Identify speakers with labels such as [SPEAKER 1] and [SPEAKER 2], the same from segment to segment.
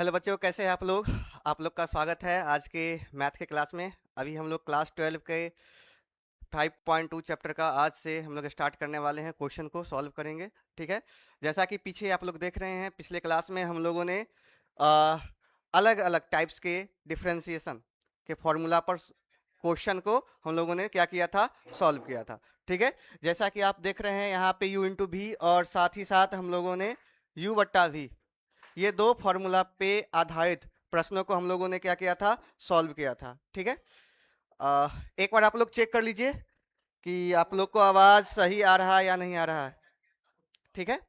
[SPEAKER 1] Hello बच्चों, कैसे हैं आप लोग। आप लोग का स्वागत है आज के मैथ के क्लास में। अभी हम लोग क्लास 12 के 5.2 चैप्टर का आज से हम लोग स्टार्ट करने वाले हैं, क्वेश्चन को सॉल्व करेंगे। ठीक है, जैसा कि पीछे आप लोग देख रहे हैं, पिछले क्लास में हम लोगों ने अलग अलग टाइप्स के डिफरेंशिएशन के फॉर्मूला पर क्वेश्चन को हम लोगों ने क्या किया था, सॉल्व किया था। ठीक है, जैसा कि आप देख रहे हैं यहाँ पे u इंटू भी और साथ ही साथ हम लोगों ने u बट्टा भी, ये दो फॉर्मूला पे आधारित प्रश्नों को हम लोगों ने क्या किया था, सॉल्व किया था। ठीक है, एक बार आप लोग चेक कर लीजिए कि आप लोग को आवाज सही आ रहा है या नहीं आ रहा है। ठीक है,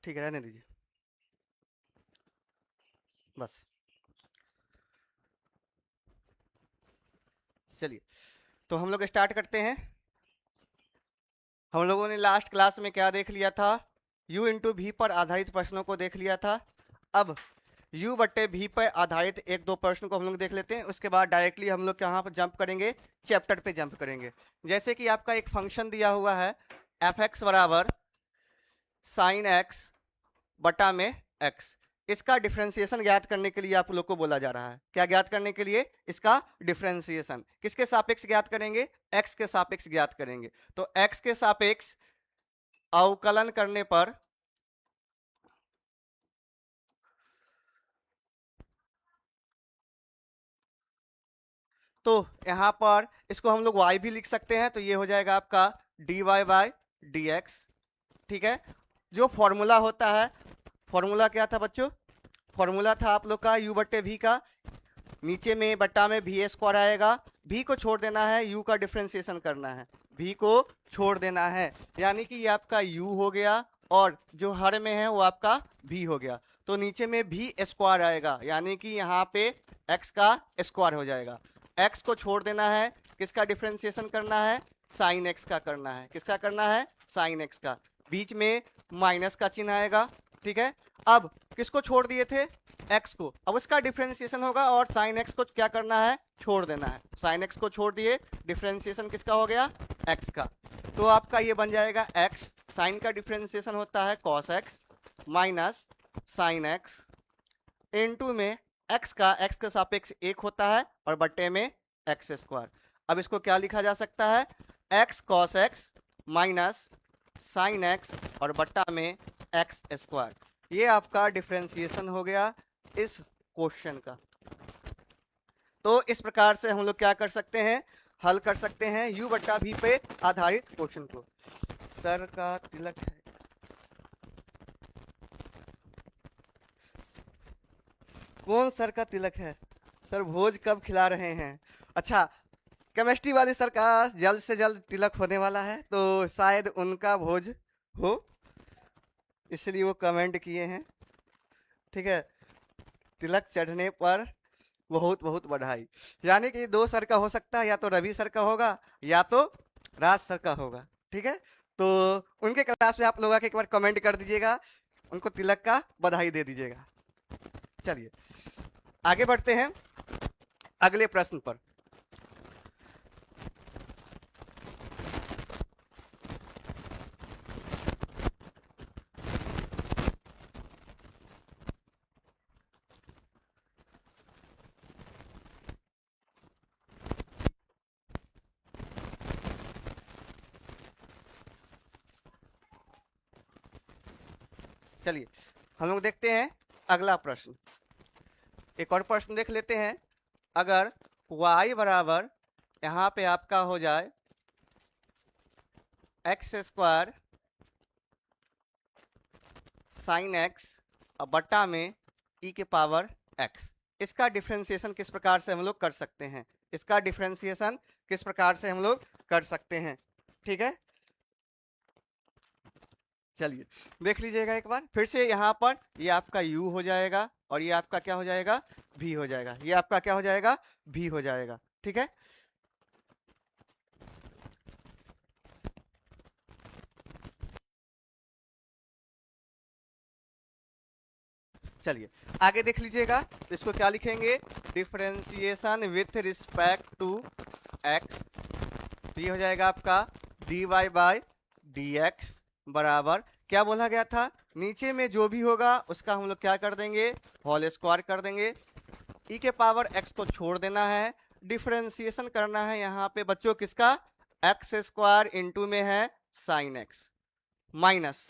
[SPEAKER 1] ठीक है, रहने दीजिए बस। चलिए, तो हम लोग स्टार्ट करते हैं। हम लोगों ने लास्ट क्लास में क्या देख लिया था, u इंटू भी पर आधारित प्रश्नों को देख लिया था। अब u बट्टे भी पर आधारित एक दो प्रश्न को हम लोग देख लेते हैं, उसके बाद डायरेक्टली हम लोग कहाँ पर जंप करेंगे, चैप्टर पे जंप करेंगे। जैसे कि आपका एक फंक्शन दिया हुआ है एफ एक्स बराबर साइन एक्स बटा में एक्स, इसका डिफरेंशिएशन ज्ञात करने के लिए आप लोग को बोला जा रहा है। क्या ज्ञात करने के लिए, इसका डिफरेंशिएशन किसके सापेक्ष ज्ञात करेंगे, एक्स के सापेक्ष ज्ञात करेंगे। तो एक्स के सापेक्ष अवकलन करने पर तो यहां पर इसको हम लोग y भी लिख सकते हैं, तो ये हो जाएगा आपका dy बाई डी एक्स। ठीक है, जो फॉर्मूला होता है, फॉर्मूला क्या था बच्चों, फॉर्मूला था आप लोग का u बट्टे v का, नीचे में बट्टा में भी स्क्वायर आएगा, भी को छोड़ देना है, u का डिफरेंशिएशन करना है, भी को छोड़ देना है, यानी कि ये आपका u हो गया और जो हर में है वो आपका भी हो गया। तो नीचे में भी स्क्वायर आएगा, यानी कि यहाँ पे x का स्क्वायर हो जाएगा। x को छोड़ देना है, किसका डिफरेंशिएशन करना है, साइन x का करना है। किसका करना है, साइन x का। बीच में माइनस का चिन्ह आएगा। ठीक है, अब किसको छोड़ दिए थे, x को, अब उसका डिफरेंशिएशन होगा और साइन x को क्या करना है, छोड़ देना है। साइन x को छोड़ दिए, डिफरेंशिएशन किसका हो गया, x का। तो आपका ये बन जाएगा x, साइन का डिफरेंशिएशन होता है cos x minus sine x, into में x के सापेक्ष एक होता है और बट्टे में एक्स स्क्वायर। अब इसको क्या लिखा जा सकता है, x cos x minus sine x और बट्टा में एक्स स्क्वायर। ये आपका डिफरेंशिएशन हो गया इस क्वेश्चन का। तो इस प्रकार से हम लोग क्या कर सकते हैं, हल कर सकते हैं u बट्टा v पे आधारित क्वेश्चन को। सर का तिलक है, कौन सर का तिलक है, सर भोज कब खिला रहे हैं। अच्छा, केमिस्ट्री वाले सर का जल्द से जल्द तिलक होने वाला है, तो शायद उनका भोज हो, इसलिए वो कमेंट किए हैं। ठीक है, तिलक चढ़ने पर बहुत बहुत बधाई। यानी कि दो सर का हो सकता है, या तो रवि सर का होगा या तो राज सर का होगा। ठीक है, तो उनके क्लास में आप लोग आके एक बार कमेंट कर दीजिएगा, उनको तिलक का बधाई दे दीजिएगा। चलिए आगे बढ़ते हैं अगले प्रश्न पर। चलिए हम लोग देखते हैं अगला प्रश्न। एक और प्रश्न देख लेते हैं। अगर y बराबर यहाँ पे आपका हो जाए एक्स स्क्वायर साइन एक्स और बट्टा में e के पावर x, इसका डिफरेंशिएशन किस प्रकार से हम लोग कर सकते हैं, इसका डिफरेंशिएशन किस प्रकार से हम लोग कर सकते हैं। ठीक है, चलिए देख लीजिएगा एक बार फिर से। यहाँ पर ये आपका u हो जाएगा, और ये आपका क्या हो जाएगा, भी हो जाएगा, ये आपका क्या हो जाएगा, भी हो जाएगा। ठीक है, चलिए आगे देख लीजिएगा। तो इसको क्या लिखेंगे, differentiation with respect to x. तो ये हो जाएगा आपका dy बाई dx बराबर, क्या बोला गया था, नीचे में जो भी होगा उसका हम लोग क्या कर देंगे, होल स्क्वायर कर देंगे। e के पावर x को छोड़ देना है, डिफरेंशिएशन करना है यहाँ पे बच्चों किसका, एक्स स्क्वायर इंटू में है sign x, minus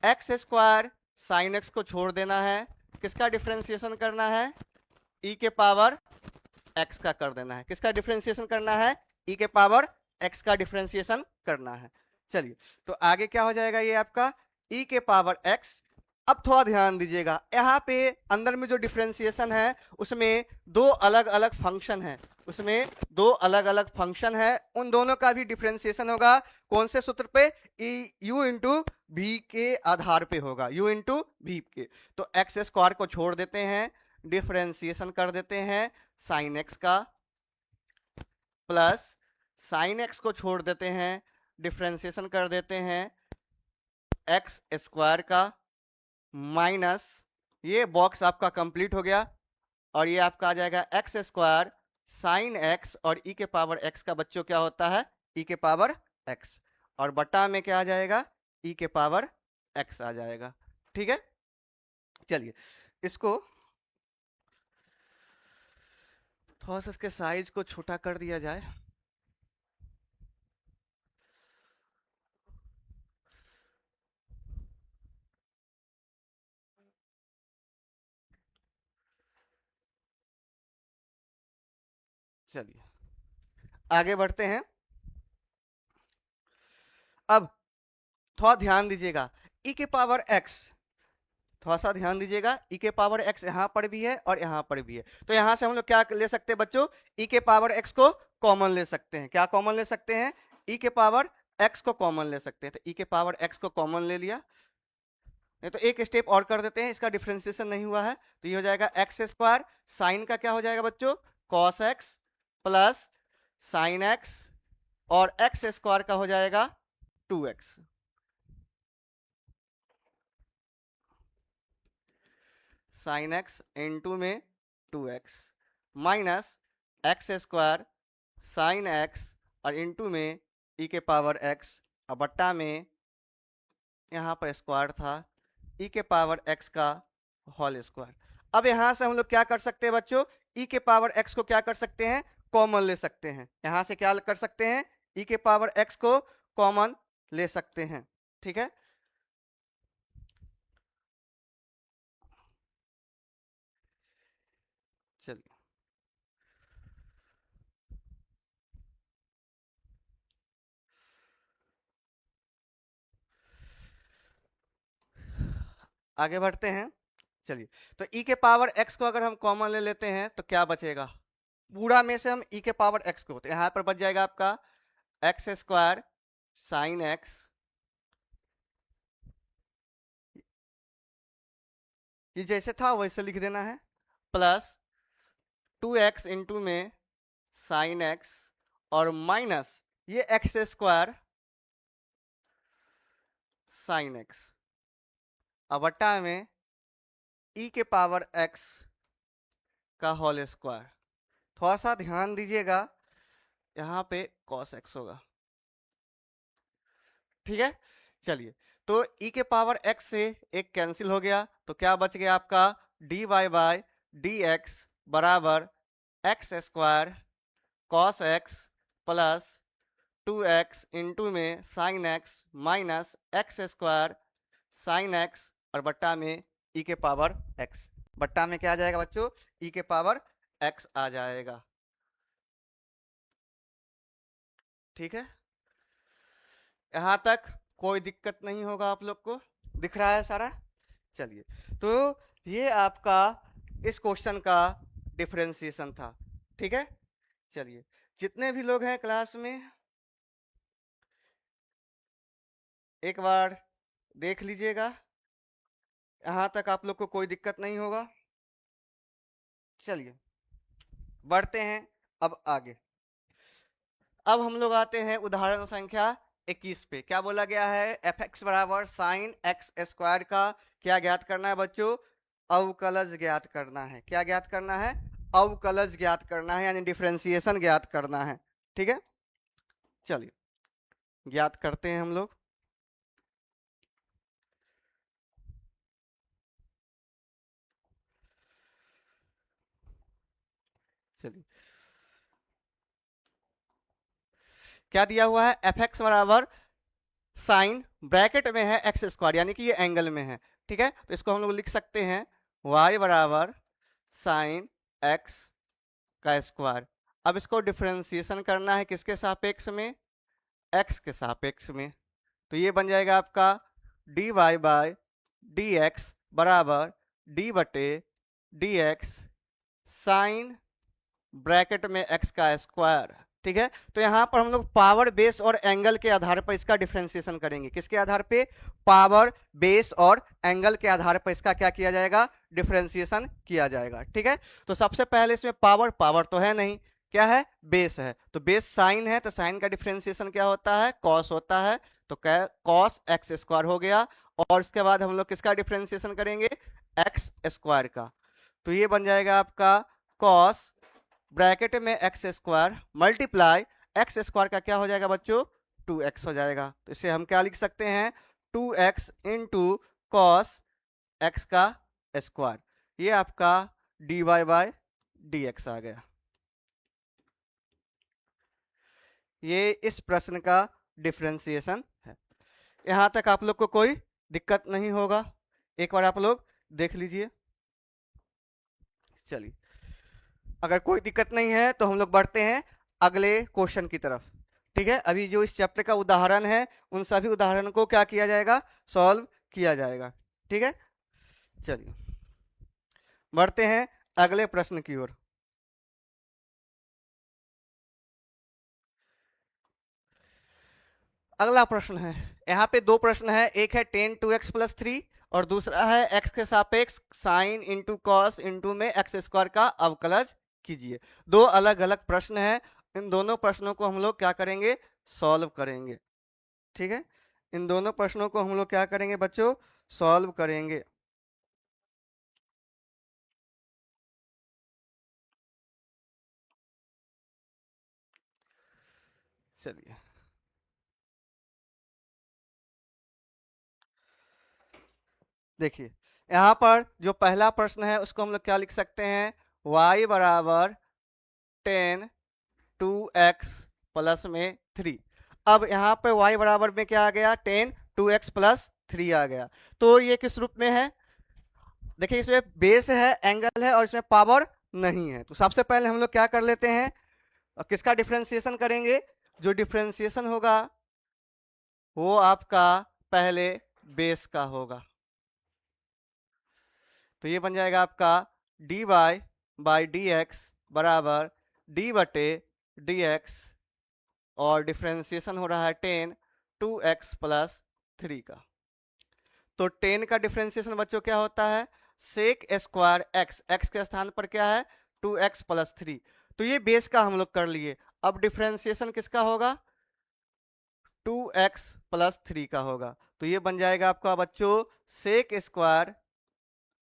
[SPEAKER 1] x square sine x को छोड़ देना है, किसका डिफरेंशिएशन करना है, e के पावर x का कर देना है, किसका डिफरेंशिएशन करना है, e के पावर x का डिफरेंशिएशन करना है। चलिए तो आगे क्या हो जाएगा, ये आपका e के पावर x। अब थोड़ा ध्यान दीजिएगा, यहाँ पे अंदर में जो डिफरेंशिएशन है उसमें दो अलग अलग फंक्शन है, उसमें दो अलग अलग फंक्शन है, उन दोनों का भी डिफरेंशिएशन होगा कौन से सूत्र पे, u इंटू भी के आधार पे होगा, u इंटू भी के। तो एक्स स्क्वायर को छोड़ देते हैं, डिफरेंशिएशन कर देते हैं साइन एक्स का, प्लस साइन एक्स को छोड़ देते हैं, डिफरेंशिएशन कर देते हैं एक्स स्क्वायर का, माइनस ये बॉक्स आपका कंप्लीट हो गया, और ये आपका आ जाएगा एक्स स्क्वायर साइन एक्स, और ई के पावर एक्स का बच्चों क्या होता है, ई के पावर एक्स, और बटा में क्या आ जाएगा, ई के पावर एक्स आ जाएगा। ठीक है, चलिए इसको थोड़ा सा इसके साइज को छोटा कर दिया जाए। चलिए आगे बढ़ते हैं। अब थोड़ा ध्यान दीजिएगा, ई के पावर एक्स, थोड़ा सा ध्यान दीजिएगा, ई के पावर एक्स यहाँ पर भी है और यहाँ पर भी है, तो यहाँ से हम लोग क्या ले सकते हैं बच्चों, ई के पावर एक्स को कॉमन ले सकते हैं, क्या कॉमन ले सकते हैं, ई के पावर एक्स को कॉमन ले सकते हैं। तो ई के पावर एक्स को कॉमन ले लिया, नहीं तो एक स्टेप और कर देते हैं, इसका डिफरेंशिएशन नहीं हुआ है, तो ये हो जाएगा एक्स स्क्वायर, साइन का क्या हो जाएगा बच्चों, cos x, plus sign x, और एक्स स्क्वायर का हो जाएगा 2x, साइन एक्स इंटू में 2x, minus x square sine x और इंटू में ई के पावर एक्स, और बट्टा में यहाँ पर स्क्वायर था ई के पावर एक्स का होल स्क्वायर। अब यहाँ से हम लोग क्या कर सकते हैं बच्चों, ई के पावर एक्स को क्या कर सकते हैं, कॉमन ले सकते हैं, यहाँ से क्या कर सकते हैं, ई के पावर एक्स को कॉमन ले सकते हैं। ठीक है, चलिए आगे बढ़ते हैं। चलिए तो ई के पावर एक्स को अगर हम कॉमन ले लेते हैं तो क्या बचेगा, पूरा में से हम ई के पावर एक्स को, तो यहाँ पर बच जाएगा आपका एक्स स्क्वायर साइन एक्स, ये जैसे था वैसे लिख देना है, प्लस 2x इंटू में साइन एक्स, और माइनस ये एक्स स्क्वायर साइन एक्स, अब बट्टा में ई के पावर एक्स का होल स्क्वायर। थोड़ा सा ध्यान दीजिएगा, यहाँ पे कॉस एक्स होगा। ठीक है, चलिए तो ई के पावर एक्स से एक कैंसिल हो गया, तो क्या बच गया आपका, d y by d x बराबर x square cos x plus 2x into में sine x minus x square sine x, और बट्टा में ई के पावर एक्स, बट्टा में क्या आ जाएगा बच्चों, ई के पावर एक्स आ जाएगा। ठीक है, यहाँ तक कोई दिक्कत नहीं होगा, आप लोग को दिख रहा है सारा। चलिए तो ये आपका इस क्वेश्चन का डिफरेंशिएशन था। ठीक है, चलिए जितने भी लोग हैं क्लास में एक बार देख लीजिएगा। यहां तक आप लोग को कोई दिक्कत नहीं होगा। चलिए बढ़ते हैं अब आगे। अब हम लोग आते हैं उदाहरण संख्या 21 पे। क्या बोला गया है? एफ एक्स बराबर साइन एक्स स्क्वायर का क्या ज्ञात करना है बच्चों? अवकलज ज्ञात करना है। क्या ज्ञात करना है? अवकलज ज्ञात करना है, यानी डिफरेंशिएशन ज्ञात करना है। ठीक है, चलिए ज्ञात करते हैं हम लोग। चलिए, क्या दिया हुआ है? एफ एक्स बराबर साइन ब्रैकेट में है एक्स स्क्वायर, यानी कि ये एंगल में है। ठीक है, तो इसको हम लोग लिख सकते हैं y बराबर साइन एक्स का स्क्वायर। अब इसको डिफरेंशिएशन करना है किसके सापेक्ष में? x के सापेक्ष में। तो ये बन जाएगा आपका dy बाय डी एक्स बराबर d बटे डी एक्स साइन ब्रैकेट में x का स्क्वायर। ठीक है, तो यहां पर हम लोग पावर बेस और एंगल के आधार पर इसका डिफरेंशिएशन करेंगे। किसके आधार पे? पावर बेस और एंगल के आधार पर इसका क्या किया जाएगा? डिफरेंशिएशन किया जाएगा। ठीक है, तो सबसे पहले इसमें पावर, पावर तो है नहीं, क्या है? बेस है। तो बेस साइन है, तो साइन का डिफरेंशिएशन क्या होता है? कॉस होता है। तो कॉस एक्स स्क्वायर हो गया। और उसके बाद हम लोग किसका डिफरेंशिएशन करेंगे? एक्स स्क्वायर का। तो ये बन जाएगा आपका कॉस ब्रैकेट में x square multiply x square का क्या हो जाएगा बच्चों? 2x हो जाएगा। तो इसे हम क्या लिख सकते हैं? 2x इंटू कॉस एक्स का स्क्वायर। ये आपका dy बाय डी एक्स आ गया। ये इस प्रश्न का डिफरेंशिएशन है। यहां तक आप लोग को कोई दिक्कत नहीं होगा। एक बार आप लोग देख लीजिए। चलिए, अगर कोई दिक्कत नहीं है तो हम लोग बढ़ते हैं अगले क्वेश्चन की तरफ। ठीक है, अभी जो इस चैप्टर का उदाहरण है उन सभी उदाहरण को क्या किया जाएगा? सॉल्व किया जाएगा। ठीक है, चलिए बढ़ते हैं अगले प्रश्न की ओर। अगला प्रश्न है, यहाँ पे दो प्रश्न है। एक है tan two x plus three और दूसरा है एक्स के सापेक्ष साइन इंटू कॉस इंटू में एक्स स्क्वायर का अवकलज कीजिए। दो अलग अलग प्रश्न है। इन दोनों प्रश्नों को हम लोग क्या करेंगे? सॉल्व करेंगे। ठीक है, इन दोनों प्रश्नों को हम लोग क्या करेंगे बच्चों? सॉल्व करेंगे। चलिए, देखिए यहाँ पर जो पहला प्रश्न है उसको हम लोग क्या लिख सकते हैं? y बराबर 10 2x प्लस में 3। अब यहाँ पे y बराबर में क्या आ गया? 10 2x प्लस 3 आ गया। तो ये किस रूप में है? देखिए, इसमें बेस है, एंगल है और इसमें पावर नहीं है। तो सबसे पहले हम लोग क्या कर लेते हैं? किसका डिफरेंशिएशन करेंगे? जो डिफरेंशिएशन होगा वो आपका पहले बेस का होगा। तो ये बन जाएगा आपका d y by d x बराबर डी बटे डी एक्स और डिफरेंशिएशन हो रहा है 10 2x प्लस 3 का। तो 10 का डिफरेंशिएशन बच्चों क्या होता है? सेक स्क्वायर एक्स, एक्स के स्थान पर क्या है? 2x plus 3। तो ये बेस का हम लोग कर लिए। अब डिफरेंशिएशन किसका होगा? 2x प्लस 3 का होगा। तो ये बन जाएगा आपका बच्चों सेक स्क्वायर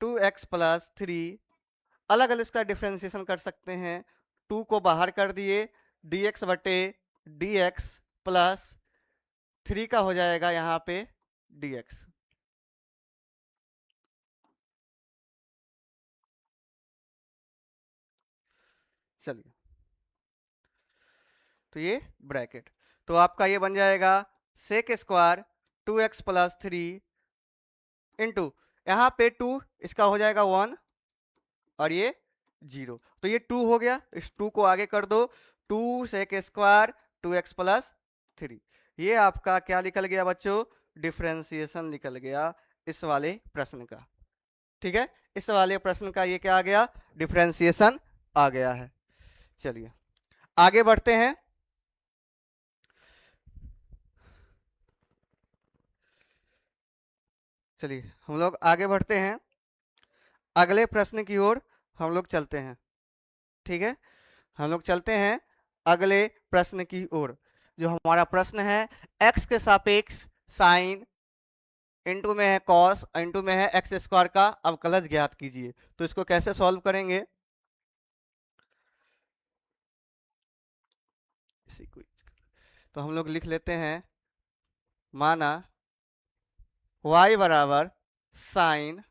[SPEAKER 1] 2x प्लस 3। अलग अलग इसका डिफरेंशिएशन कर सकते हैं। 2 को बाहर कर दिए, dx बटे dx प्लस 3 का हो जाएगा यहाँ पे dx। चलिए, तो ये ब्रैकेट, तो आपका ये बन जाएगा sec square 2x plus 3 into यहाँ पे 2 इसका हो जाएगा 1 और ये 0। तो ये 2 हो गया, इस 2 को आगे कर दो। 2 सेक स्क्वायर 2x प्लस 3। ये आपका क्या निकल गया बच्चों? डिफरेंशिएशन निकल गया इस वाले प्रश्न का। ठीक है, इस वाले प्रश्न का ये क्या आ गया? डिफरेंशिएशन आ गया है। चलिए आगे बढ़ते हैं। चलिए हम लोग आगे बढ़ते हैं, अगले प्रश्न की ओर हम लोग चलते हैं। ठीक है, हम लोग चलते हैं अगले प्रश्न की ओर। जो हमारा प्रश्न है, एक्स के सापेक्ष साइन इनटू में है कॉस इनटू में है एक्स स्क्वायर का अवकलज ज्ञात कीजिए। तो इसको कैसे सॉल्व करेंगे? इसी को तो हम लोग लिख लेते हैं, माना y बराबर साइन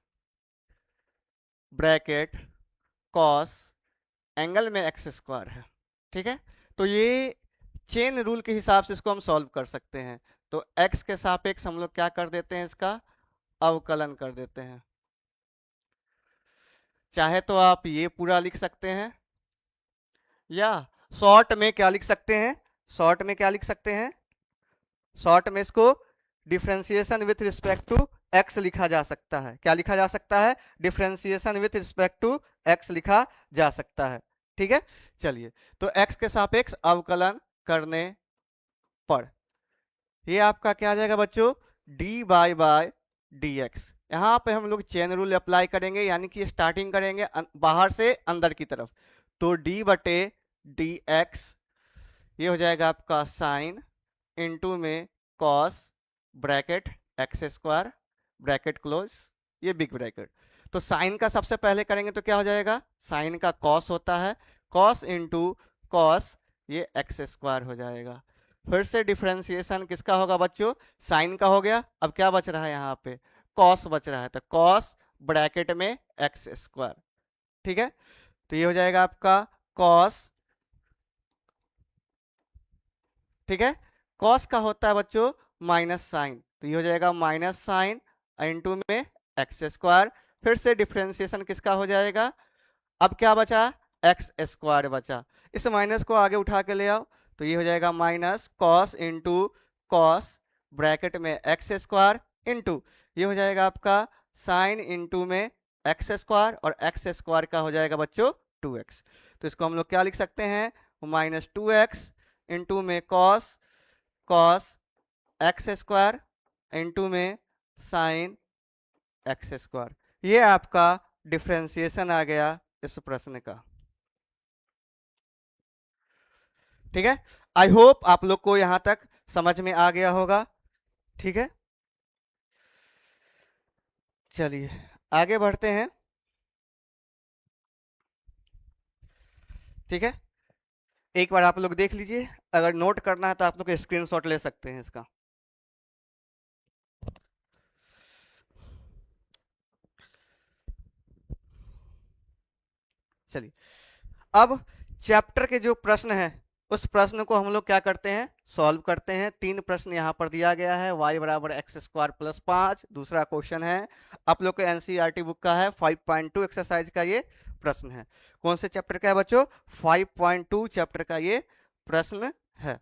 [SPEAKER 1] ब्रैकेट कॉस एंगल में एक्स स्क्वायर है। ठीक है, तो ये चेन रूल के हिसाब से इसको हम सॉल्व कर सकते हैं। तो x के सापेक्ष हम लोग क्या कर देते हैं, इसका अवकलन कर देते हैं। चाहे तो आप ये पूरा लिख सकते हैं, या शॉर्ट में क्या लिख सकते हैं, शॉर्ट में क्या लिख सकते हैं, शॉर्ट में इसको differentiation with respect to x लिखा जा सकता है। क्या लिखा जा सकता है? Differentiation with respect to x लिखा जा सकता है। ठीक है, चलिए तो एक्स के सापेक्ष अवकलन करने पर ये आपका क्या आ जाएगा बच्चों, d by by d x. यहाँ पे हम लोग चेन रूल अप्लाई करेंगे, यानी कि स्टार्टिंग करेंगे बाहर से अंदर की तरफ। तो डी बटे डी एक्स ये हो जाएगा आपका साइन इनटू में cos bracket x square bracket close, ये बिग ब्रैकेट। तो साइन का सबसे पहले करेंगे तो क्या हो जाएगा, साइन का कॉस होता है, कॉस इनटू कॉस ये एक्स स्क्वायर हो जाएगा। फिर से डिफरेंशिएशन किसका होगा बच्चों, साइन का हो गया। अब क्या बच रहा है यहाँ पे, कॉस बच रहा है, तो कॉस ब्रैकेट में एक्स स्क्वायर। ठीक है, तो ये हो जाएगा आपका कॉस। ठीक है, कॉस का होता है बच्चों माइनस साइन, तो ये हो जाएगा माइनस साइन इनटू में एक्स स्क्वायर। फिर से डिफरेंशिएशन किसका हो जाएगा, अब क्या बचा, एक्स स्क्वायर बचा। इस माइनस को आगे उठा के ले आओ, तो ये हो जाएगा minus cos into cos bracket में एक्स स्क्वायर इंटू ये हो जाएगा आपका साइन इंटू में एक्स स्क्वायर, और एक्स स्क्वायर का हो जाएगा बच्चों 2x। तो इसको हम लोग क्या लिख सकते हैं, माइनस 2x इंटू में cos cos x square into में साइन एक्स स्क्वायर। ये आपका डिफरेंशिएशन आ गया इस प्रश्न का। ठीक है, आई होप आप लोग को यहां तक समझ में आ गया होगा। ठीक है, चलिए आगे बढ़ते हैं। ठीक है, एक बार आप लोग देख लीजिए, अगर नोट करना है तो आप लोग स्क्रीनशॉट ले सकते हैं इसका। चलिए, अब चैप्टर के जो प्रश्न है उस प्रश्न को हम लोग क्या करते हैं, सॉल्व करते हैं। तीन प्रश्न यहाँ पर दिया गया है, y बराबर एक्स स्क्वायर प्लस 5। दूसरा क्वेश्चन है आप लोग को एनसीईआरटी बुक का है 5.2 एक्सरसाइज का ये प्रश्न है। कौन से चैप्टर का है बच्चों, 5.2 चैप्टर का ये प्रश्न है।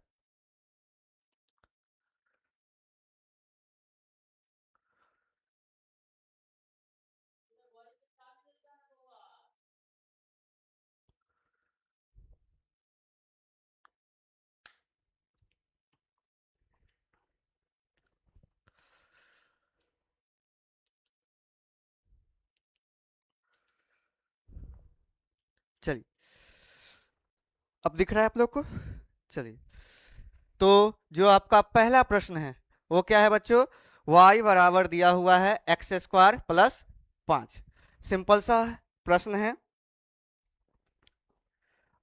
[SPEAKER 1] चलिए, अब दिख रहा है आप लोग को। चलिए, तो जो आपका पहला प्रश्न है वो क्या है बच्चों, y बराबर दिया हुआ है एक्स स्क्वायर प्लस 5। सिंपल सा प्रश्न है,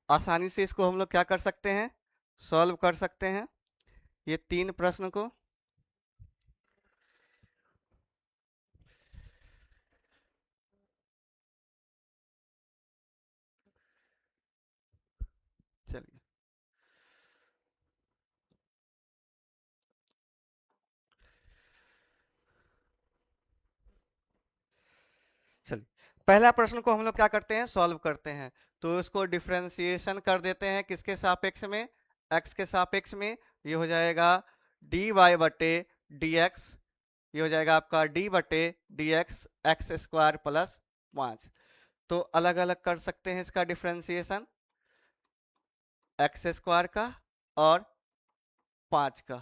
[SPEAKER 1] आसानी से इसको हम लोग क्या कर सकते हैं, सॉल्व कर सकते हैं ये तीन प्रश्न को। चलिए, चलिए पहला प्रश्न को हम लोग क्या करते हैं, सॉल्व करते हैं। तो इसको डिफरेंशिएशन कर देते हैं किसके सापेक्ष में, एक्स के सापेक्ष में। ये हो जाएगा डी वाई बटे डी एक्स, ये हो जाएगा आपका डी बटे d x x square plus 5। तो अलग अलग कर सकते हैं इसका डिफरेंशिएशन, एक्स स्क्वायर का और 5 का।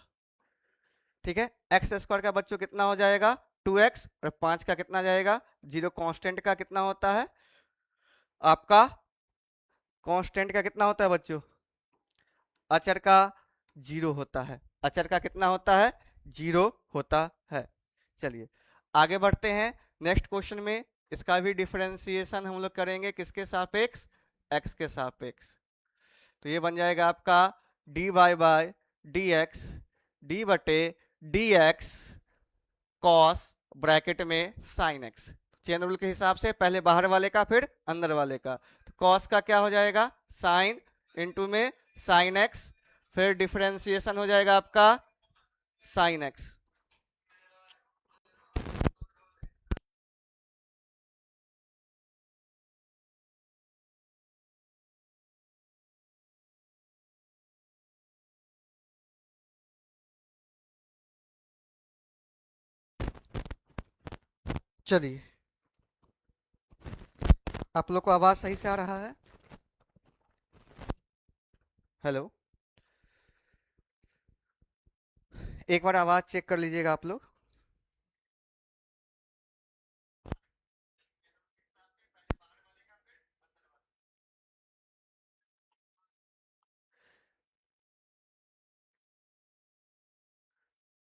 [SPEAKER 1] ठीक है, एक्स स्क्वायर का बच्चों कितना हो जाएगा, 2x और 5 का कितना जाएगा 0। कांस्टेंट का कितना होता है आपका, कांस्टेंट का कितना होता है बच्चों, अचर का 0 होता है, अचर का कितना होता है 0 होता है। चलिए आगे बढ़ते हैं नेक्स्ट क्वेश्चन में। इसका भी डिफरेंशिएशन हम लोग करेंगे किसके सापेक्ष, x के सापेक्ष। तो ये बन जाएगा आपका dy by d x d बटे डी एक्स कॉस ब्रैकेट में साइन एक्स। चेन रूल के हिसाब से पहले बाहर वाले का फिर अंदर वाले का, तो कॉस का क्या हो जाएगा साइन इंटू में साइन एक्स, फिर डिफरेंशिएशन हो जाएगा आपका साइन एक्स। चलिए आप लोग को आवाज सही से आ रहा है, हेलो, एक बार आवाज चेक कर लीजिएगा आप लोग।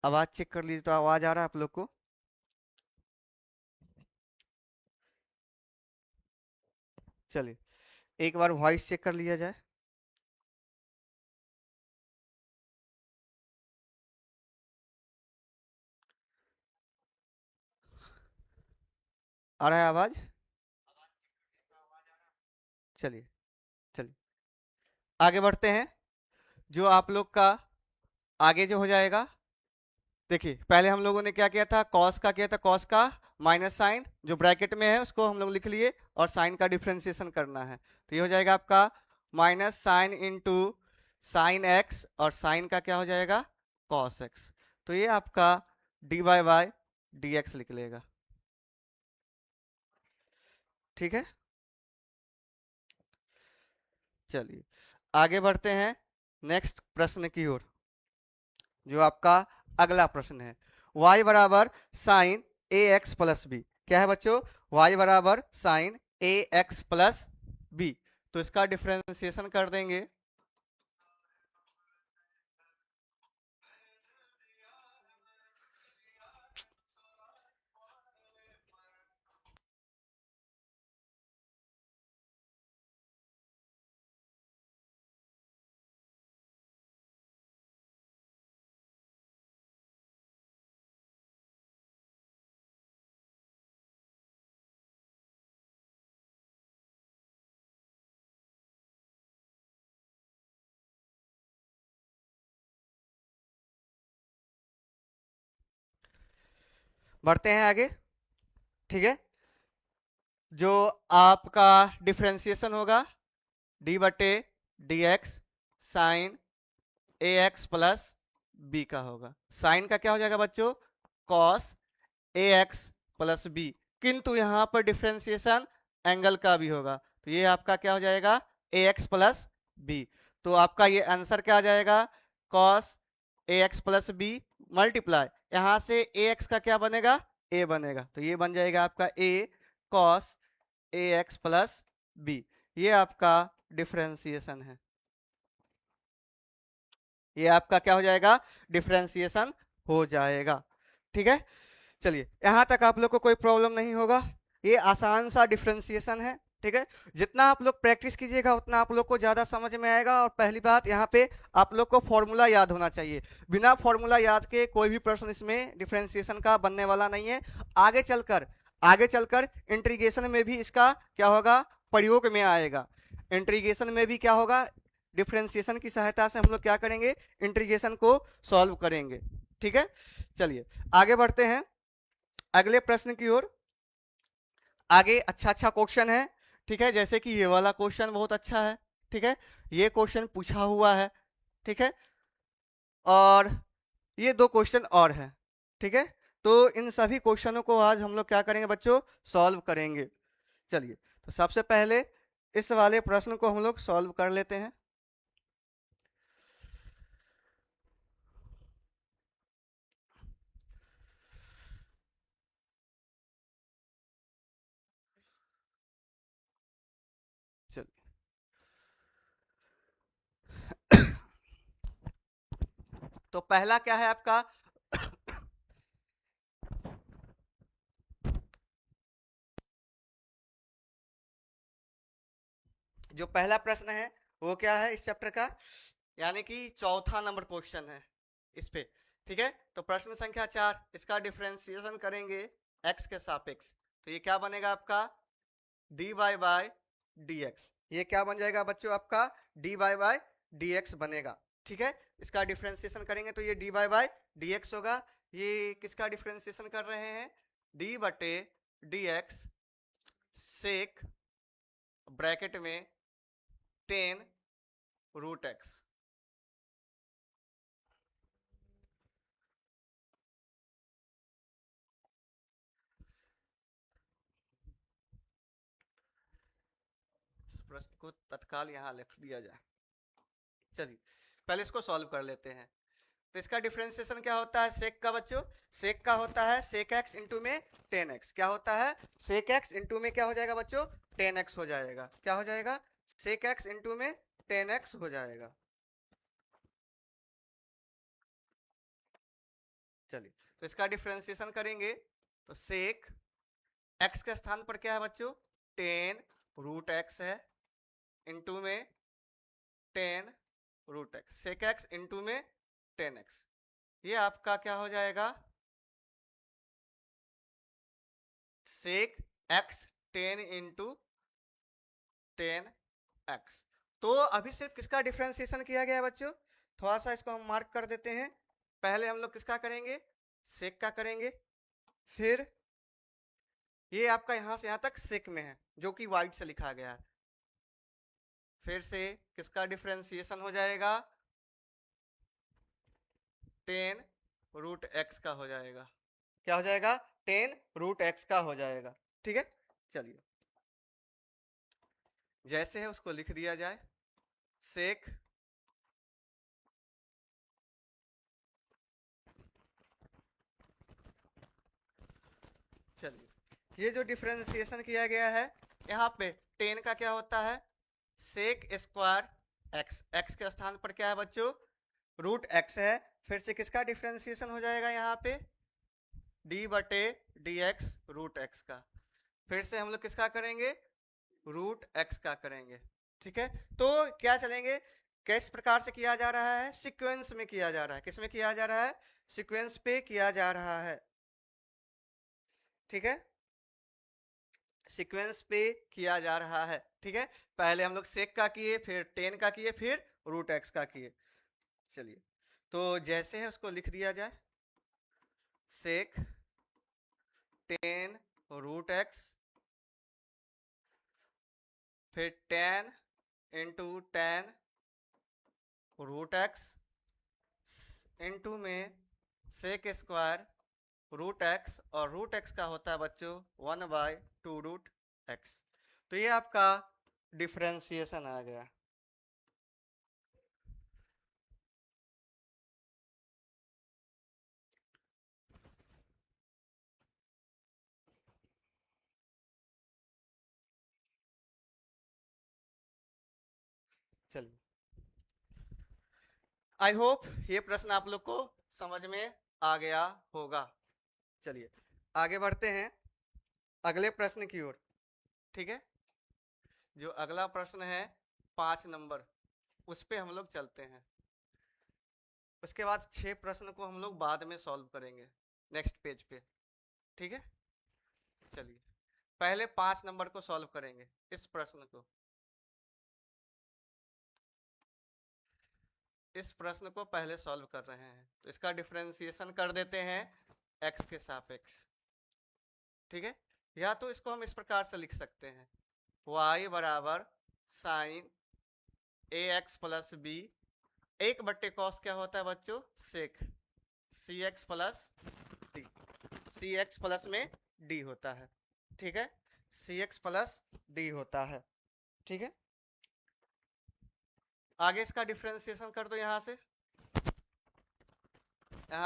[SPEAKER 1] आवाज चेक कर लीजिए, तो आवाज आ रहा है आप लोग को। चलिए एक बार वॉइस चेक कर लिया जाए। आ रहा है आवाज, चलिए चलिए आगे बढ़ते हैं। जो आप लोग का आगे जो हो जाएगा, देखिए पहले हम लोगों ने क्या किया था, कॉस का किया था, कॉस का माइनस साइन जो ब्रैकेट में है उसको हम लोग लिख लिए और साइन का डिफरेंशिएशन करना है। तो ये हो जाएगा आपका minus sine into sine x और साइन का क्या हो जाएगा कॉस एक्स। तो ये आपका d y by d x लिख लेगा, ठीक है। चलिए आगे बढ़ते हैं नेक्स्ट प्रश्न की ओर, जो आपका अगला प्रश्न है। y बराबर sign a x plus B, क्या है बच्चों, y बराबर sign a x plus B. तो इसका डिफरेंशिएशन कर देंगे, बढ़ते हैं आगे, ठीक है। जो आपका डिफरेंशिएशन होगा डी बटे d x sine a x plus B का होगा। साइन का क्या हो जाएगा बच्चों cos A x plus B, किंतु यहां पर डिफरेंशिएशन एंगल का भी होगा, तो ये आपका क्या हो जाएगा ए एक्स प्लस बी। तो आपका ये आंसर क्या आ जाएगा cos A x plus B multiply, यहां से ए एक्स का क्या बनेगा ए बनेगा, तो ये बन जाएगा आपका ए cos A x plus B. ये आपका डिफरेंशिएशन है, ये आपका क्या हो जाएगा डिफरेंशिएशन हो जाएगा, ठीक है। चलिए यहां तक आप लोग को कोई प्रॉब्लम नहीं होगा, ये आसान सा डिफरेंशिएशन है, ठीक है। जितना आप लोग प्रैक्टिस कीजिएगा उतना आप लोग को ज्यादा समझ में आएगा। और पहली बात यहाँ पे आप लोग को फॉर्मूला याद होना चाहिए, बिना फॉर्मूला याद के कोई भी प्रश्न इसमें डिफरेंशिएशन का बनने वाला नहीं है। आगे चलकर इंटीग्रेशन में भी इसका क्या होगा प्रयोग में आएगा, इंटीग्रेशन में भी क्या होगा डिफरेंशिएशन की सहायता से हम लोग क्या करेंगे इंटीग्रेशन को सॉल्व करेंगे, ठीक है। चलिए आगे बढ़ते हैं अगले प्रश्न की ओर। आगे अच्छा अच्छा क्वेश्चन है, ठीक है, जैसे कि ये वाला क्वेश्चन बहुत अच्छा है, ठीक है, ये क्वेश्चन पूछा हुआ है, ठीक है, और ये दो क्वेश्चन और है, ठीक है। तो इन सभी क्वेश्चनों को आज हम लोग क्या करेंगे बच्चों सॉल्व करेंगे। चलिए तो सबसे पहले इस वाले प्रश्न को हम लोग सॉल्व कर लेते हैं। तो पहला क्या है आपका जो पहला प्रश्न है वो क्या है इस चैप्टर का, यानी कि चौथा नंबर क्वेश्चन है इस पे। ठीक है, तो प्रश्न संख्या 4, इसका डिफरेंशिएशन करेंगे x के सापेक्ष, तो ये क्या बनेगा आपका dy बाय dx। ये क्या बन जाएगा बच्चों आपका dy बाय dx बनेगा। ठीक है, इसका डिफरेंशिएशन करेंगे तो ये dy बाय dx होगा। ये किसका डिफरेंशिएशन कर रहे हैं, d बटे dx सेक ब्रैकेट में 10 रूट x। इस प्रश्न को तत्काल यहाँ लिख दिया जाए। चलिए पहले इसको सॉल्व कर लेते हैं। तो इसका डिफरेंशिएशन क्या होता है सेक का बच्चों, सेक का होता है सेक एक्स इंटू में 10x। क्या होता है सेक एक्स इंटू में क्या हो जाएगा बच्चों 10x हो जाएगा। क्या हो जाएगा सेक एक्स इंटू में 10x हो जाएगा। चलिए तो इसका डिफरेंशिएशन करेंगे तो सेक x के स्थान पर क्या है बच्चों 10 रूट x है इंटू में 10 रूट x, सेक x इंटू में 10x। ये आपका क्या हो जाएगा सेक x 10 इंटू 10x। तो अभी सिर्फ किसका डिफरेंशिएशन किया गया है बच्चों, थोड़ा सा इसको हम मार्क कर देते हैं। पहले हम लोग किसका करेंगे सेक का करेंगे, फिर ये आपका यहां से यहां तक सेक में है जो कि वाइट से लिखा गया है, फिर से किसका डिफरेंशिएशन हो जाएगा 10 रूट x का हो जाएगा। क्या हो जाएगा 10 रूट x का हो जाएगा। ठीक है, चलिए जैसे है उसको लिख दिया जाए सेक चलिए ये जो डिफरेंशिएशन किया गया है यहाँ पे 10 का क्या होता है सेक स्क्वायर x, x के स्थान पर क्या है बच्चों रूट x है, फिर से किसका डिफरेंशिएशन हो जाएगा यहाँ पे d बटे dx रूट x का, फिर से हम लोग किसका करेंगे रूट x का करेंगे। ठीक है, तो क्या चलेंगे किस प्रकार से किया जा रहा है सीक्वेंस में किया जा रहा है, किस में किया जा रहा है सीक्वेंस पे किया जा रहा है। ठीक है, सीक्वेंस पे किया जा रहा है। ठीक है, पहले हम लोग सेक का किए फिर 10 का किए फिर रूट x का किए। चलिए तो जैसे है उसको लिख दिया जाए सेक 10 रूट x फिर 10 इंटू 10 रूट x इंटू में सेक स्क्वायर रूट x, और रूट x का होता है बच्चों 1 बाय 2 रूट x। तो ये आपका डिफरेंशिएशन आ गया। चलिए आई होप ये प्रश्न आप लोग को समझ में आ गया होगा। चलिए आगे बढ़ते हैं अगले प्रश्न की ओर। ठीक है, जो अगला प्रश्न है 5 नंबर उस पे हम लोग चलते हैं, उसके बाद 6 प्रश्न को हम लोग बाद में सॉल्व करेंगे नेक्स्ट पेज पे। ठीक है, चलिए पहले 5 नंबर को सॉल्व करेंगे इस प्रश्न को। इस प्रश्न को पहले सॉल्व कर रहे हैं तो इसका डिफरेंशिएशन कर देते हैं x के सापेक्ष। ठीक है, या तो इसको हम इस प्रकार से लिख सकते हैं y बराबर sign a x plus B, एक बट्टे कॉस क्या होता है बच्चों सेक सी एक्स प्लस डी, सी एक्स प्लस में डी होता है। ठीक है, सी एक्स प्लस डी होता है। ठीक है, आगे इसका डिफरेंशिएशन कर दो, यहां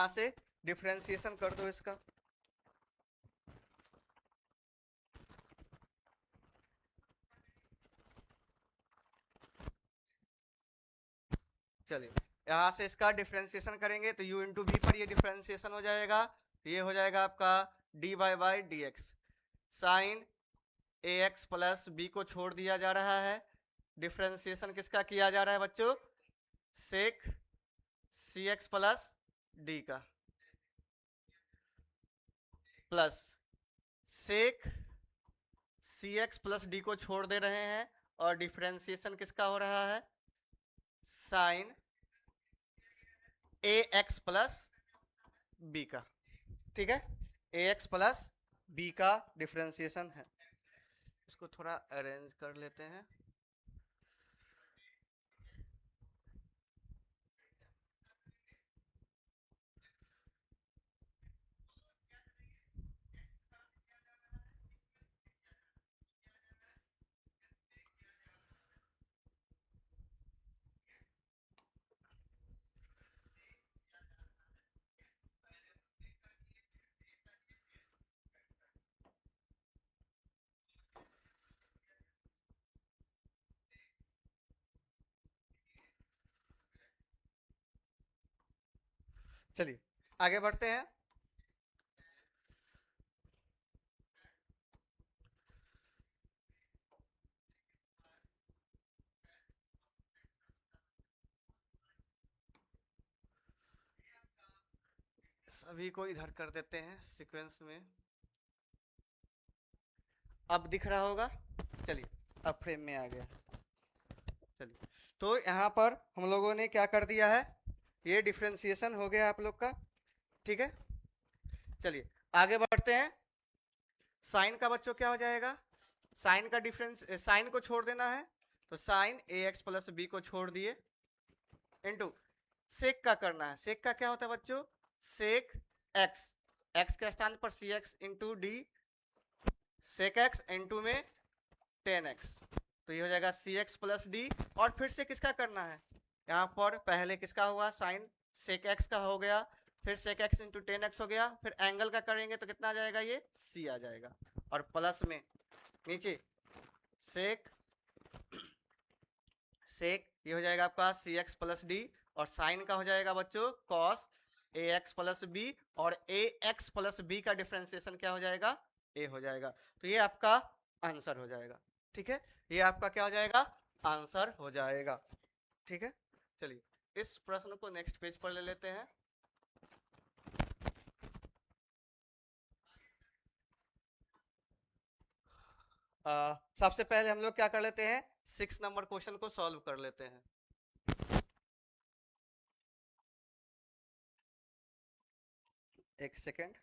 [SPEAKER 1] से डिफरेंशिएशन कर दो इसका। चलिए यहाँ से इसका डिफ्रेंसिएशन करेंगे तो u इंटू वी पर ये डिफ्रेंसिएशन हो जाएगा, ये हो जाएगा आपका d y by d x. Sine a x plus b को छोड़ दिया जा रहा है, डिफ्रेंसिएशन किसका किया जा रहा है बच्चों, सेक सी एक्स प्लस डी का, प्लस सेक सी एक्स प्लस डी को छोड़ दे रहे हैं और डिफ्रेंसिएशन किसका हो रहा है, sign a x plus B का। ठीक है, ए एक्स प्लस बी का डिफ्रेंसिएशन है। इसको थोड़ा अरेंज कर लेते हैं। चलिए आगे बढ़ते हैं। सभी को इधर कर देते हैं सीक्वेंस में, अब दिख रहा होगा। चलिए अब फ्रेम में आ गया। चलिए तो यहाँ पर हम लोगों ने क्या कर दिया है, ये डिफ्रेंसिएशन हो गया आप लोग का। ठीक है, चलिए आगे बढ़ते हैं। साइन का बच्चों क्या हो जाएगा, साइन का डिफरेंस, साइन को छोड़ देना है तो sign a x plus b को छोड़ दिए, इनटू सेक का करना है। सेक का क्या होता है बच्चों, सेक एक्स, एक्स के स्थान पर c x into d, sec x into में टेन एक्स, तो ये हो जाएगा सी एक्स प्लस डी। और फिर से किसका करना है, यहाँ पर पहले किसका हुआ, साइन सेक एक्स का हो गया, फिर sec x into tan x हो गया, फिर एंगल का करेंगे तो कितना आ जाएगा, ये सी आ जाएगा, और प्लस में नीचे सेक सेक ये हो जाएगा आपका सी एक्स प्लस डी, और साइन का हो जाएगा बच्चों cos A x plus B, और ए एक्स प्लस बी का डिफ्रेंसिएशन क्या हो जाएगा, ए हो जाएगा। तो ये आपका आंसर हो जाएगा। ठीक है, ये आपका क्या हो जाएगा, आंसर हो जाएगा। ठीक है, चलिए इस प्रश्न को नेक्स्ट पेज पर ले लेते हैं। सबसे पहले हम लोग क्या कर लेते हैं, 6 नंबर क्वेश्चन को सॉल्व कर लेते हैं। एक सेकेंड।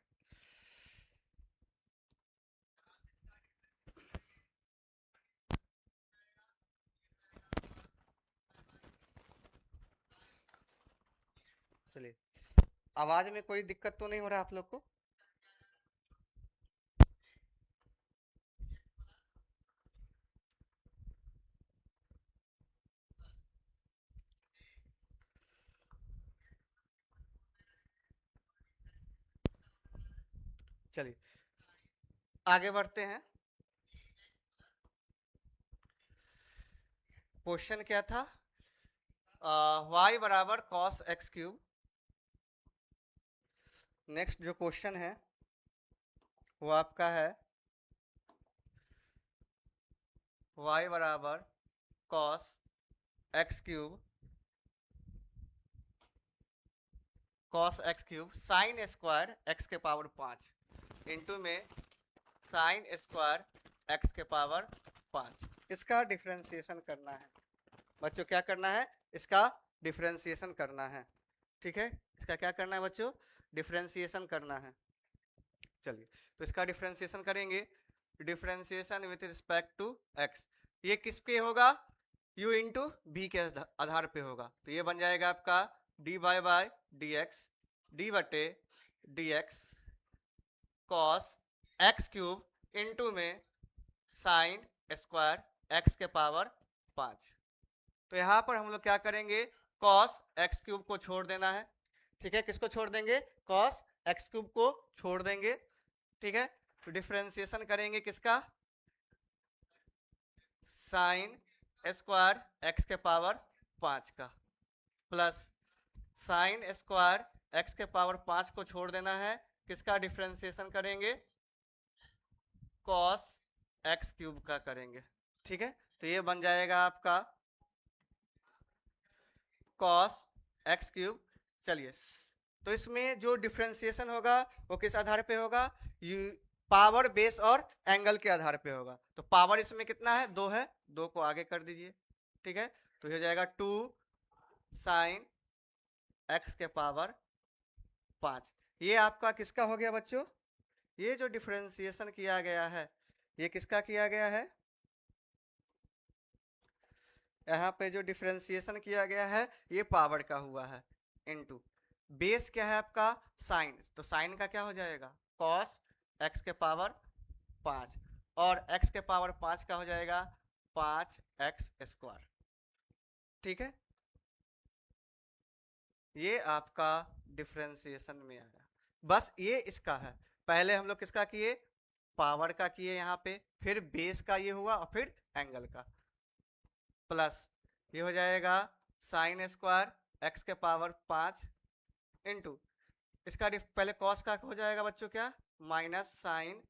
[SPEAKER 1] चलिए, आवाज में कोई दिक्कत तो नहीं हो रहा आप लोग को? चलिए आगे बढ़ते हैं। क्वेश्चन क्या था, y बराबर कॉस एक्स क्यूब। नेक्स्ट जो क्वेश्चन है वो आपका है y बराबर cos x cube, cos x cube sign square x के पावर 5 इंटू में साइन स्क्वायर एक्स के पावर 5, इसका डिफरेंशिएशन करना है बच्चों। क्या करना है, इसका डिफरेंशिएशन करना है। ठीक है, इसका क्या करना है बच्चों, डिफरेंशिएशन करना है। चलिए तो इसका डिफरेंशिएशन करेंगे, differentiation with respect to x, ये किस पे होगा, u इंटू बी के आधार पे होगा। तो ये बन जाएगा आपका d y by d x, d बटे d x cos x cube into में साइन स्क्वायर एक्स के पावर 5। तो यहाँ पर हम लोग क्या करेंगे, कॉस एक्स क्यूब को छोड़ देना है। ठीक है, किसको छोड़ देंगे, कॉस एक्स क्यूब को छोड़ देंगे। ठीक है, तो डिफरेंशिएशन करेंगे किसका, साइन स्क्वायर एक्स के पावर 5 का, प्लस साइन स्क्वायर एक्स के पावर 5 को छोड़ देना है, किसका डिफ्रेंसिएशन करेंगे, कॉस एक्स क्यूब का करेंगे। ठीक है, तो ये बन जाएगा आपका कॉस एक्स क्यूब। चलिए, तो इसमें जो डिफ्रेंसिएशन होगा वो किस आधार पे होगा, पावर बेस और एंगल के आधार पे होगा। तो पावर इसमें कितना है, 2 है, 2 को आगे कर दीजिए। ठीक है, तो ये हो जाएगा 2 साइन एक्स के पावर 5। ये आपका किसका हो गया बच्चों, ये जो डिफरेंशिएशन किया गया है ये किसका किया गया है, यहाँ पे जो डिफरेंशिएशन किया गया है ये पावर का हुआ है, इनटू बेस क्या है आपका साइन, तो साइन का क्या हो जाएगा कॉस एक्स के पावर 5, और एक्स के पावर 5 का हो जाएगा 5x²। ठीक है, ये आपका डिफरेंशिएशन में आया। बस ये इसका है, पहले हम लोग किसका किए, पावर का किए यहाँ पे, फिर बेस का ये हुआ और फिर एंगल का, प्लस ये हो जाएगा साइन स्क्वायर एक्स के पावर 5 इंटू इसका पहले कॉस का हो जाएगा बच्चों क्या, माइनस साइन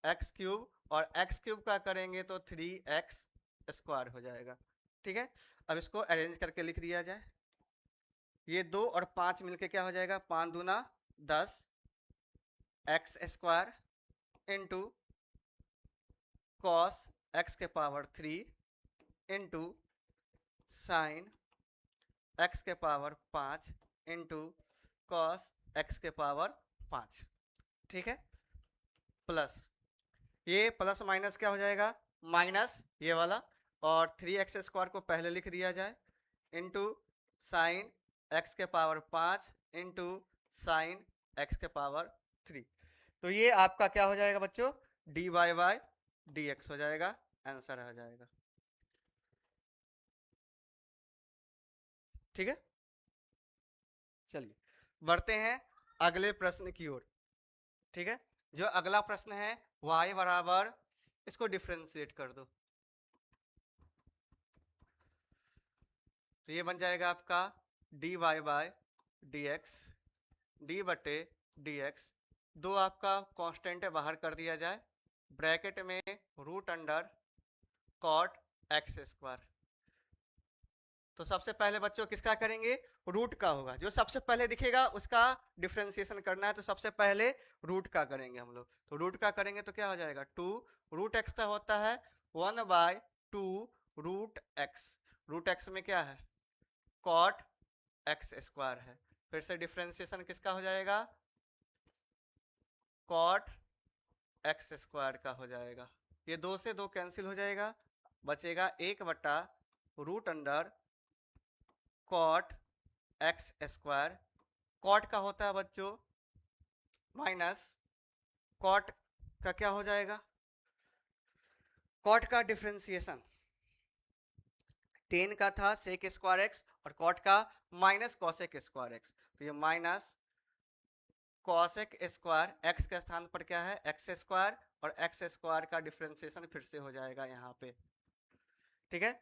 [SPEAKER 1] एक्स क्यूब, और एक्स क्यूब का करेंगे तो 3x² हो जाएगा। ठीक है, अब इसको अरेंज करके लिख दिया जाए, ये 2 और 5 मिलके क्या हो जाएगा, 5 दूना 10 x² इंटू कॉस एक्स के पावर 3 इंटू साइन एक्स के पावर 5 इंटू कॉस एक्स के पावर 5। ठीक है, प्लस ये प्लस माइनस क्या हो जाएगा, माइनस ये वाला, और 3x² को पहले लिख दिया जाए, इंटू साइन एक्स के पावर 5 इंटू साइन एक्स के पावर 3। तो ये आपका क्या हो जाएगा बच्चों, dy बाई dx हो जाएगा, आंसर आ जाएगा। ठीक है, चलिए बढ़ते हैं अगले प्रश्न की ओर। ठीक है, जो अगला प्रश्न है y बराबर, इसको डिफ्रेंशिएट कर दो, तो ये बन जाएगा आपका dy बाई dx, d बटे dx, दो आपका कांस्टेंट है बाहर कर दिया जाए, ब्रैकेट में रूट अंडर कॉट x²। तो सबसे पहले बच्चों किसका करेंगे, रूट का होगा, जो सबसे पहले दिखेगा उसका डिफरेंशिएशन करना है, तो सबसे पहले रूट का करेंगे हम लोग। तो रूट का करेंगे तो क्या हो जाएगा, 2 रूट एक्स का होता है 1/2 रूट एक्स, रूट एक्स में क्या है कॉट x² है, फिर से डिफरेंशिएशन किसका हो जाएगा, कॉट x² का हो जाएगा, ये 2 से 2 कैंसिल हो जाएगा, बचेगा 1 बटा root under cot x²। Cot का होता है बच्चों माइनस, कॉट का क्या हो जाएगा, कॉट का डिफरेंशिएशन 10 का था sec² x, और कॉट का माइनस cosec² x, तो ये माइनस cosec² x के स्थान पर क्या है x², और x² का डिफरेंशिएशन फिर से हो जाएगा यहाँ पे। ठीक है,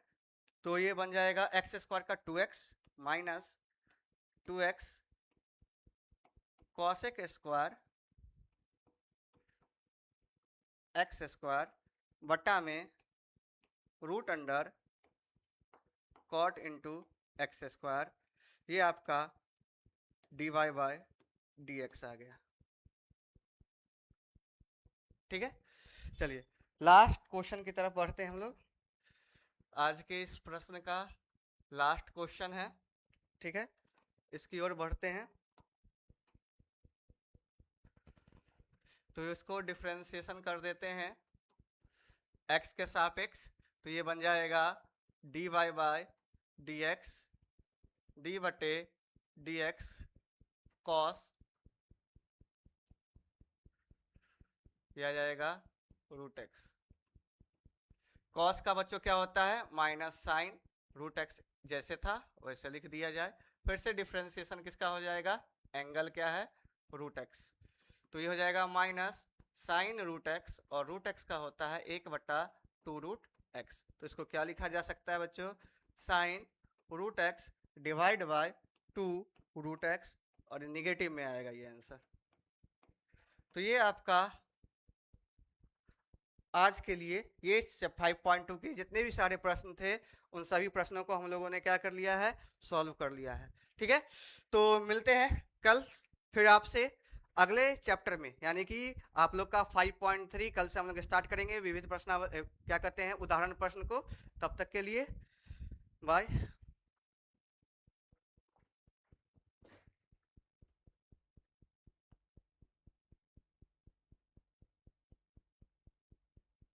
[SPEAKER 1] तो ये बन जाएगा x² का 2x minus 2x cosec² x² बटा में root under cot into x², ये आपका dy बाई dx आ गया। ठीक है, चलिए लास्ट क्वेश्चन की तरफ बढ़ते हैं हम लोग, आज के इस प्रश्न का लास्ट क्वेश्चन है। ठीक है, इसकी ओर बढ़ते हैं, तो इसको डिफरेंशिएशन कर देते हैं x के सापेक्ष, तो ये बन जाएगा dy बाई dx, d बटे dx cos, ये आ जाएगा रूट एक्स, कॉस का बच्चों क्या होता है माइनस साइन रूट एक्स, जैसे था वैसे लिख दिया जाए, फिर से डिफरेंशिएशन किसका हो जाएगा, एंगल क्या है रूट एक्स, तो ये हो जाएगा माइनस साइन रूट एक्स, और रूट एक्स का होता है 1/2 रूट एक्स, तो इसको क्या लिखा जा सकता है बच्चों, sine root x divide by 2 root x, और निगेटिव में आएगा ये आंसर। तो ये आपका आज के लिए ये 5.2 के जितने भी सारे प्रश्न थे उन सभी प्रश्नों को हम लोगों ने क्या कर लिया है, सॉल्व कर लिया है। ठीक है, तो मिलते हैं कल फिर आपसे अगले चैप्टर में, यानी कि आप लोग का 5.3 कल से हम लोग स्टार्ट करेंगे विविध प्रश्न क्या कहते हैं उदाहरण प्रश्न को। तब तक के लिए बाय।